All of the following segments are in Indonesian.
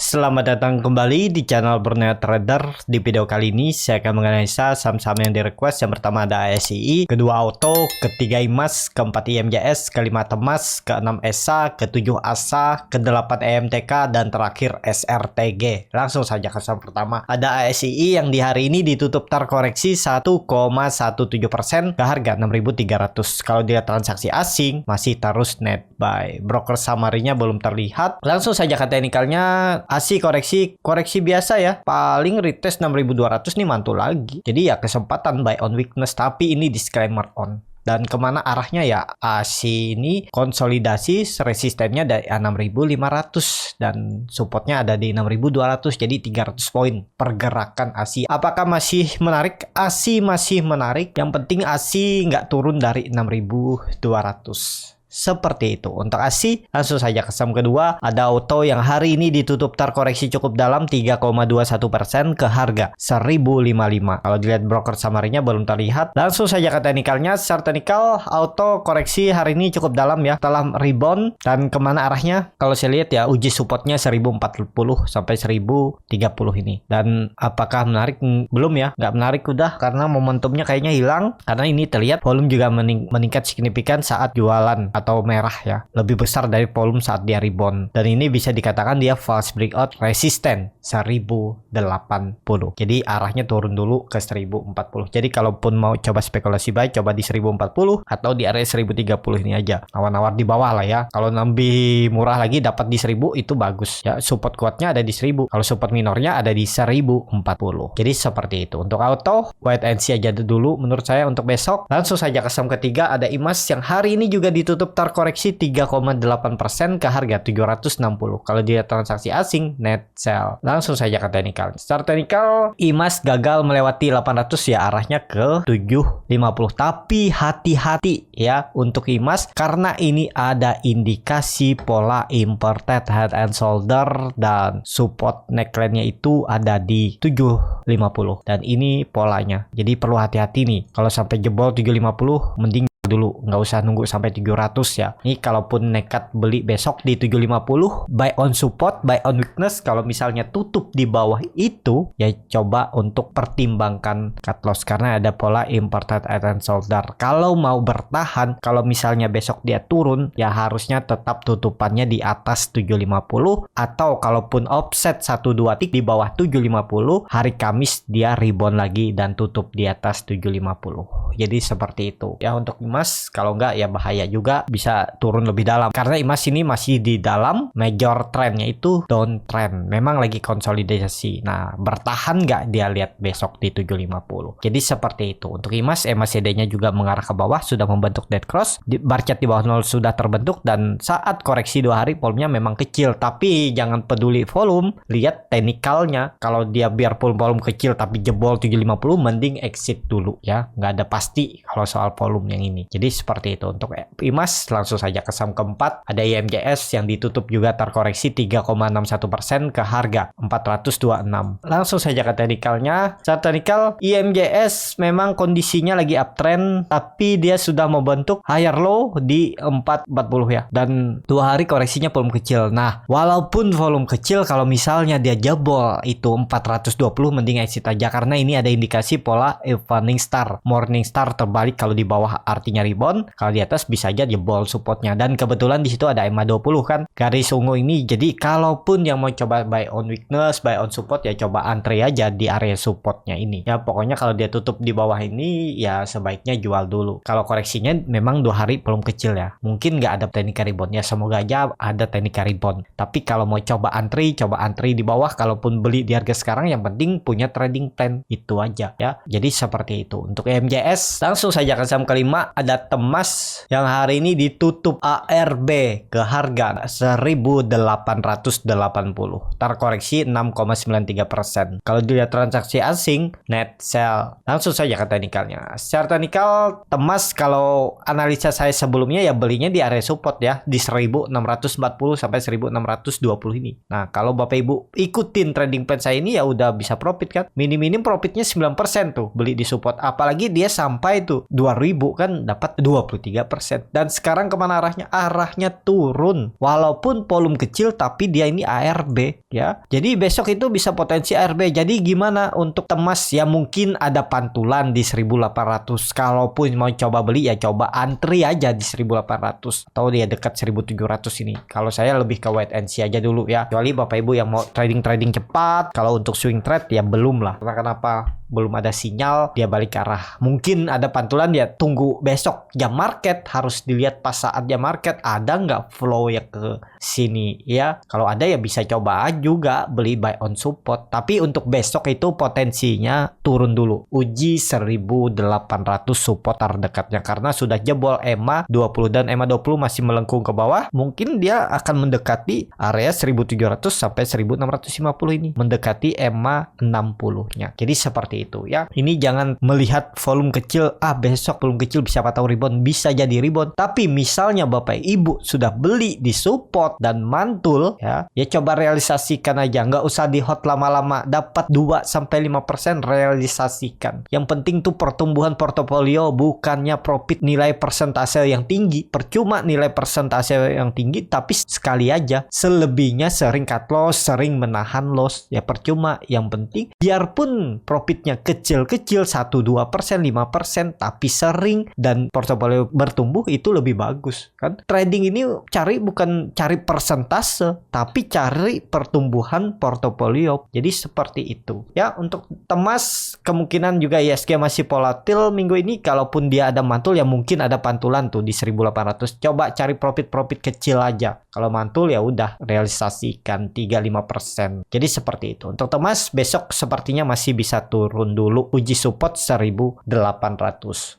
selamat datang kembali di channel Burnet Trader. Di video kali ini saya akan menganalisa saham-saham yang di request. Yang pertama ada ASI, kedua Auto, ketiga IMAS, keempat IMJS, kelima Temas, keenam ESA, ketujuh ASA, kedelapan EMTK, dan terakhir SRTG. Langsung saja ke saham pertama. Ada ASI yang di hari ini ditutup terkoreksi 1,17% ke harga 6.300. Kalau dilihat transaksi asing masih terus net buy. Broker summary-nya belum terlihat. Langsung saja ke teknikalnya. ASI koreksi biasa ya, paling retest 6200 nih mantul lagi, jadi ya kesempatan buy on weakness, tapi ini disclaimer on. Dan kemana arahnya ya, ASI ini konsolidasi, resistennya dari 6500 dan supportnya ada di 6200, jadi 300 poin pergerakan ASI. Apakah masih menarik? ASI masih menarik, yang penting ASI nggak turun dari 6200. Seperti itu untuk ASI. Langsung saja ke saham kedua, ada Auto yang hari ini ditutup terkoreksi cukup dalam 3,21% ke harga 1055. Kalau dilihat broker summary-nya belum terlihat. Langsung saja ke teknikalnya. Secara teknikal Auto koreksi hari ini cukup dalam ya, telah rebound. Dan kemana arahnya? Kalau saya lihat ya, uji supportnya 1040 sampai 1030 ini. Dan apakah menarik? Belum ya, nggak menarik udah, karena momentumnya kayaknya hilang. Karena ini terlihat volume juga meningkat signifikan saat jualan atau merah ya, lebih besar dari volume saat dia rebound, dan ini bisa dikatakan dia false breakout resisten 1080. Jadi arahnya turun dulu ke 1040. Jadi kalaupun mau coba spekulasi buy, coba di 1040 atau di area 1030 ini aja. Nawar-nawar di bawah lah ya. Kalau lebih murah lagi dapat di 1000 itu bagus ya. Support kuatnya ada di 1000. Kalau support minornya ada di 1040. Jadi seperti itu. Untuk Auto, wait and see aja dulu menurut saya untuk besok. Langsung saja ke saham ketiga, ada IMAS yang hari ini juga ditutup terkoreksi 3,8% ke harga 760. Kalau dilihat transaksi asing net sell. Langsung saja ke teknikal. Secara teknikal IMAS gagal melewati 800 ya, arahnya ke 750. Tapi hati-hati ya untuk IMAS, karena ini ada indikasi pola inverted head and shoulder, dan support neckline-nya itu ada di 750, dan ini polanya. Jadi perlu hati-hati nih. Kalau sampai jebol 750 mending dulu, nggak usah nunggu sampai 700 ya. Ini kalaupun nekat beli besok di 750, buy on support, buy on weakness. Kalau misalnya tutup di bawah itu ya, coba untuk pertimbangkan cut loss, karena ada pola inverted head and shoulder. Kalau mau bertahan, kalau misalnya besok dia turun ya, harusnya tetap tutupannya di atas 750, atau kalaupun offset 1-2 tick di bawah 750, hari Kamis dia rebound lagi dan tutup di atas 750. Jadi seperti itu ya untuk IMAS. Kalau enggak ya bahaya juga, bisa turun lebih dalam, karena IMAS ini masih di dalam major trendnya itu down trend, memang lagi konsolidasi. Nah, bertahan nggak dia lihat besok di 750. Jadi seperti itu untuk IMAS. MACD-nya juga mengarah ke bawah, sudah membentuk dead cross. Bar chart di bawah 0 sudah terbentuk, dan saat koreksi 2 hari volumenya memang kecil. Tapi jangan peduli volume, lihat teknikalnya. Kalau dia biarpun volume kecil tapi jebol 750, mending exit dulu ya, nggak ada pasti kalau soal volume yang ini. Jadi seperti itu untuk IMAS. Langsung saja ke saham keempat, ada IMJS yang ditutup juga terkoreksi 3,61% ke harga 426. Langsung saja ke teknikalnya. Secara teknikal IMJS memang kondisinya lagi uptrend, tapi dia sudah membentuk higher low di 440 ya, dan 2 hari koreksinya volume kecil. Nah, walaupun volume kecil, kalau misalnya dia jebol itu 420, mending exit aja, karena ini ada indikasi pola evening star, morning star terbalik. Kalau di bawah artinya rebound, kalau di atas bisa aja jebol supportnya, dan kebetulan di situ ada EMA 20 kan, garis ungu ini. Jadi kalaupun yang mau coba buy on weakness, buy on support ya, coba antre aja di area supportnya ini ya. Pokoknya kalau dia tutup di bawah ini ya sebaiknya jual dulu. Kalau koreksinya memang 2 hari belum kecil ya, mungkin nggak ada teknik rebound ya, semoga aja ada teknik rebound. Tapi kalau mau coba antri di bawah. Kalaupun beli di harga sekarang, yang penting punya trading plan, itu aja ya. Jadi seperti itu untuk MJS. Langsung saja ke saham kelima, ada Temas yang hari ini ditutup ARB ke harga 1880, terkoreksi 6,93%. Kalau dilihat transaksi asing net sell. Langsung saja ke teknikalnya. Secara teknikal Temas, kalau analisa saya sebelumnya ya, belinya di area support ya, di 1640 sampai 1620 ini. Nah, kalau Bapak Ibu ikutin trading plan saya ini ya udah bisa profit kan. Minim-minim profitnya 9% tuh beli di support. Apalagi dia sampai tuh 2000 kan, dapat dapat 23%. Dan sekarang kemana arahnya? Arahnya turun. Walaupun volume kecil tapi dia ini ARB ya. Jadi besok itu bisa potensi ARB. Jadi gimana untuk emas ya, mungkin ada pantulan di 1800. Kalaupun mau coba beli ya coba antri aja di 1800 atau dia dekat 1700 ini. Kalau saya lebih ke wait and see aja dulu ya. Kecuali Bapak Ibu yang mau trading cepat. Kalau untuk swing trade ya belum lah. Karena kenapa? Belum ada sinyal dia balik ke arah. Mungkin ada pantulan ya, tunggu besok jam market, harus dilihat pas saat jam market ada nggak flow ya ke sini ya. Kalau ada ya bisa coba juga beli buy on support. Tapi untuk besok itu potensinya turun dulu. Uji 1800 support terdekatnya karena sudah jebol EMA 20 dan EMA 20 masih melengkung ke bawah. Mungkin dia akan mendekati area 1700 sampai 1650 ini, mendekati EMA 60-nya. Jadi seperti itu ya. Ini jangan melihat volume kecil, besok volume kecil bisa tahu rebound, bisa jadi rebound. Tapi misalnya Bapak Ibu sudah beli di support dan mantul ya coba realisasikan aja, nggak usah di hot lama-lama. Dapat 2-5% realisasikan. Yang penting tuh pertumbuhan portofolio, bukannya profit nilai persentase yang tinggi. Percuma nilai persentase yang tinggi tapi sekali aja. Selebihnya sering cut loss, sering menahan loss ya percuma. Yang penting biarpun profitnya kecil-kecil 1-2%, 5%, tapi sering dan portofolio bertumbuh itu lebih bagus kan. Trading ini bukan cari persentase tapi cari pertumbuhan portofolio. Jadi seperti itu ya. Untuk emas kemungkinan juga ISG masih volatil minggu ini. Kalaupun dia ada mantul ya mungkin ada pantulan tuh di 1800. Coba cari profit kecil aja. Kalau mantul ya udah realisasikan 3-5%. Jadi seperti itu. Untuk emas besok sepertinya masih bisa turun dulu, uji support 1800.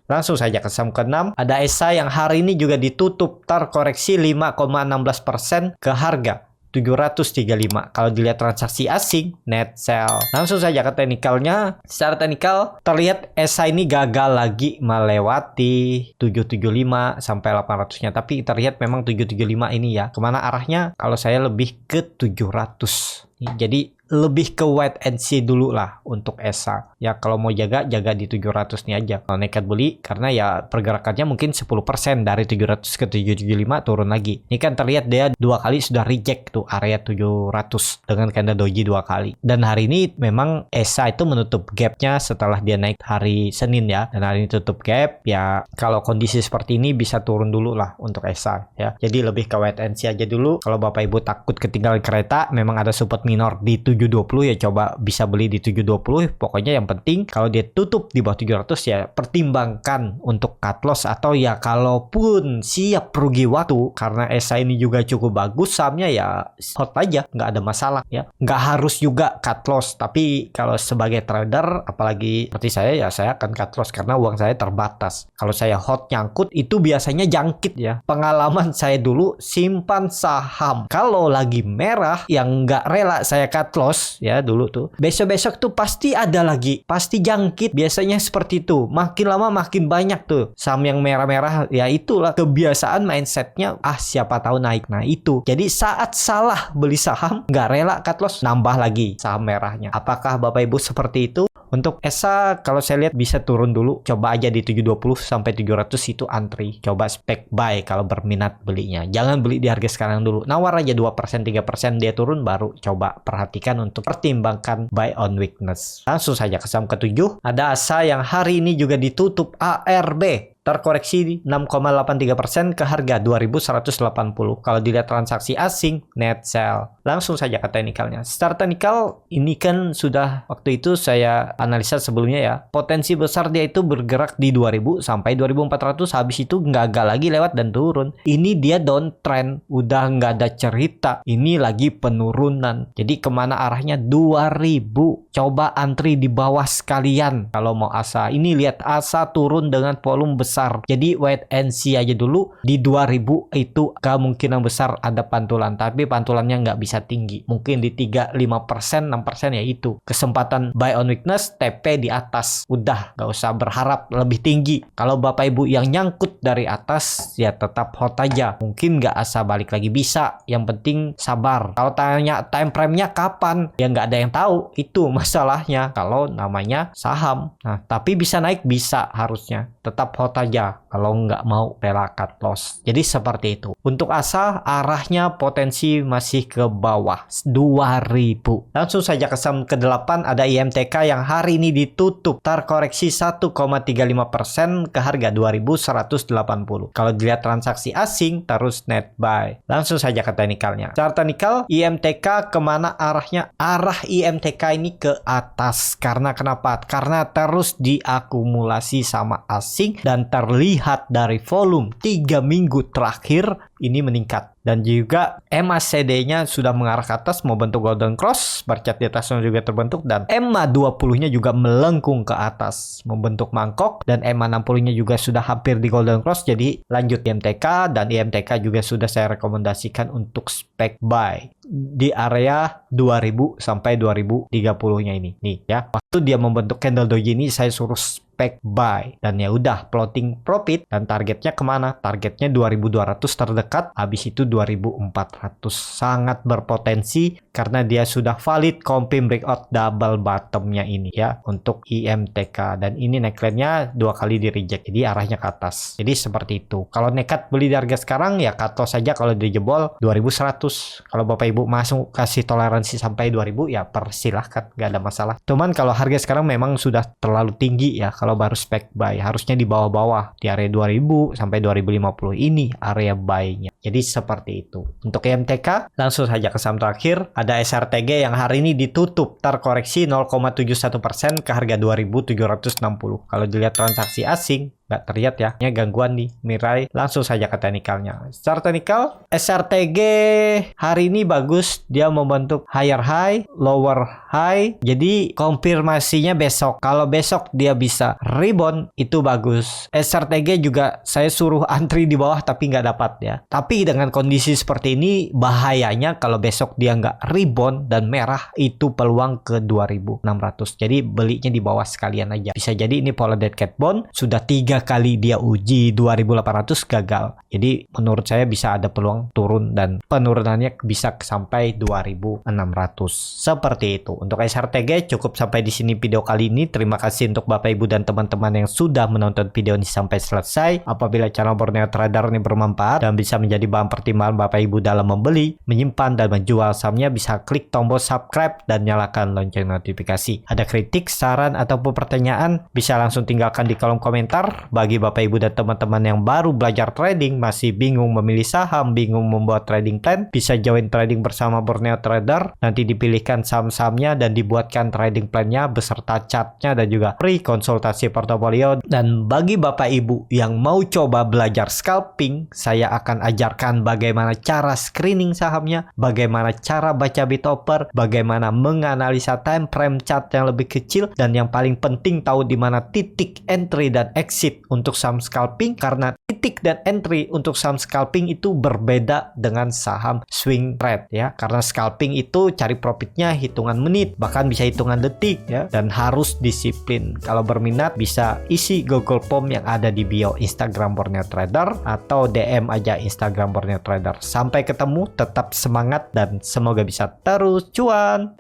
Langsung saja ke saham ke-6 ada ESA yang hari ini juga ditutup terkoreksi 5,16% ke harga 735. Kalau dilihat transaksi asing net sell. Langsung saja ke teknikalnya. Secara teknikal terlihat ESA ini gagal lagi melewati 775 sampai 800-nya. Tapi terlihat memang 775 ini ya. Kemana arahnya? Kalau saya lebih ke 700. Jadi lebih ke wait and see dulu lah untuk ESA. Ya kalau mau jaga di 700 nih aja. Kalau nekat beli karena ya pergerakannya mungkin 10% dari 700 ke 775 turun lagi. Ini kan terlihat dia 2 kali sudah reject tuh area 700 dengan candle doji 2 kali. Dan hari ini memang ESA itu menutup gapnya setelah dia naik hari Senin ya. Dan hari ini tutup gap ya, kalau kondisi seperti ini bisa turun dulu lah untuk ESA ya. Jadi lebih ke wait and see aja dulu. Kalau Bapak Ibu takut ketinggalan kereta, memang ada support minor di 720 ya coba bisa beli di 720. Pokoknya yang penting kalau dia tutup di bawah 700 ya pertimbangkan untuk cut loss, atau ya kalaupun siap rugi waktu karena ESA ini juga cukup bagus sahamnya ya hot aja, nggak ada masalah ya. Nggak harus juga cut loss, tapi kalau sebagai trader apalagi seperti saya ya saya akan cut loss karena uang saya terbatas. Kalau saya hot nyangkut itu biasanya jangkit ya. Pengalaman saya dulu simpan saham kalau lagi merah yang nggak rela saya cut loss ya dulu tuh, besok-besok tuh pasti ada lagi, pasti jangkit. Biasanya seperti itu, makin lama makin banyak tuh saham yang merah-merah. Ya itulah kebiasaan mindsetnya, siapa tahu naik. Nah itu jadi saat salah beli saham nggak rela cut loss, nambah lagi saham merahnya. Apakah Bapak Ibu seperti itu? Untuk ESA kalau saya lihat bisa turun dulu, coba aja di 720 sampai 700 itu antri, coba spek buy kalau berminat belinya. Jangan beli di harga sekarang dulu, nawar aja 2% 3% dia turun baru coba perhatikan untuk pertimbangkan buy on weakness. Langsung saja ke saham ke-7 ada ASA yang hari ini juga ditutup ARB terkoreksi 6,83% ke harga 2180. Kalau dilihat transaksi asing net sell. Langsung saja ke teknikalnya. Secara teknikal ini kan sudah waktu itu saya analisa sebelumnya ya. Potensi besar dia itu bergerak di 2000 sampai 2400, habis itu gagal lagi lewat dan turun. Ini dia downtrend, udah nggak ada cerita. Ini lagi penurunan. Jadi kemana arahnya? 2000. Coba antri di bawah sekalian kalau mau ASA. Ini lihat ASA turun dengan volume besar. Jadi wait and see aja dulu. Di 2000 itu kemungkinan besar ada pantulan, tapi pantulannya nggak bisa tinggi. Mungkin di 3-5%, 6% ya itu. Kesempatan buy on weakness, TP di atas. Udah, nggak usah berharap lebih tinggi. Kalau Bapak Ibu yang nyangkut dari atas, ya tetap hot aja. Mungkin nggak ASA balik lagi, bisa. Yang penting sabar. Kalau tanya time frame-nya kapan, ya nggak ada yang tahu. Itu masalahnya. Kalau namanya saham. Nah, tapi bisa naik, bisa harusnya. Tetap hot aja kalau nggak mau rela cut loss. Jadi seperti itu. Untuk ASA arahnya potensi masih ke bawah 2000. Langsung saja ke saham ke-8 ada IMTK yang hari ini ditutup terkoreksi 1,35% ke harga 2180. Kalau dilihat transaksi asing terus net buy. Langsung saja ke teknikalnya. Secara teknikal IMTK kemana arahnya? Arah IMTK ini ke atas. Karena kenapa? Karena terus diakumulasi sama asing dan terlihat dari volume 3 minggu terakhir ini meningkat. Dan juga MACD-nya sudah mengarah ke atas membentuk golden cross, bar chart di atasnya juga terbentuk, dan EMA 20-nya juga melengkung ke atas membentuk mangkok, dan EMA 60-nya juga sudah hampir di golden cross. Jadi lanjut IMTK, dan IMTK juga sudah saya rekomendasikan untuk spek buy di area 2000 sampai 2030-nya ini nih ya. Waktu dia membentuk candle doji ini saya suruh spek buy, dan ya udah plotting profit, dan targetnya kemana? Targetnya 2200 terdekat, habis itu 2400. Sangat berpotensi karena dia sudah valid confirm breakout double bottomnya ini ya untuk IMTK, dan ini neckline-nya 2 kali di reject, jadi arahnya ke atas. Jadi seperti itu. Kalau nekat beli di harga sekarang ya cut loss saja kalau dijebol 2100. Kalau Bapak Ibu masuk kasih toleransi sampai 2000 ya persilahkan, nggak ada masalah. Cuman kalau harga sekarang memang sudah terlalu tinggi ya, kalau baru spek buy harusnya di bawah-bawah di area 2000 sampai 2050 ini area buy-nya. Jadi seperti itu. Untuk IMTK langsung saja ke saham terakhir ada SRTG yang hari ini ditutup terkoreksi 0,71% ke harga 2760. Kalau dilihat transaksi asing nggak terlihat ya, ini gangguan nih Mirai. Langsung saja ke teknikalnya. Secara teknikal SRTG hari ini bagus, dia membentuk higher high, lower high. Jadi konfirmasinya besok. Kalau besok dia bisa rebound itu bagus. SRTG juga saya suruh antri di bawah tapi nggak dapat ya. Tapi dengan kondisi seperti ini bahayanya kalau besok dia nggak rebound dan merah itu peluang ke 2600. Jadi belinya di bawah sekalian aja. Bisa jadi ini pola dead cat bond sudah 3 kali dia uji 2800 gagal. Jadi menurut saya bisa ada peluang turun dan penurunannya bisa sampai 2600. Seperti itu. Untuk SRTG cukup sampai di sini video kali ini. Terima kasih untuk Bapak Ibu dan teman-teman yang sudah menonton video ini sampai selesai. Apabila channel Borneo Trader ini bermanfaat dan bisa menjadi bahan pertimbangan Bapak Ibu dalam membeli, menyimpan dan menjual sahamnya, bisa klik tombol subscribe dan nyalakan lonceng notifikasi. Ada kritik, saran ataupun pertanyaan bisa langsung tinggalkan di kolom komentar. Bagi Bapak Ibu dan teman-teman yang baru belajar trading, masih bingung memilih saham, bingung membuat trading plan, bisa join trading bersama Borneo Trader. Nanti dipilihkan saham-sahamnya dan dibuatkan trading plan-nya beserta chart-nya dan juga free konsultasi portofolio. Dan bagi Bapak Ibu yang mau coba belajar scalping, saya akan ajarkan bagaimana cara screening sahamnya, bagaimana cara baca bid offer, bagaimana menganalisa time frame chart yang lebih kecil, dan yang paling penting tahu di mana titik entry dan exit untuk saham scalping, karena titik dan entry untuk saham scalping itu berbeda dengan saham swing trade ya. Karena scalping itu cari profitnya hitungan menit, bahkan bisa hitungan detik ya, dan harus disiplin. Kalau berminat bisa isi Google Form yang ada di bio Instagram Borneo Trader atau DM aja Instagram Borneo Trader. Sampai ketemu, tetap semangat dan semoga bisa terus cuan.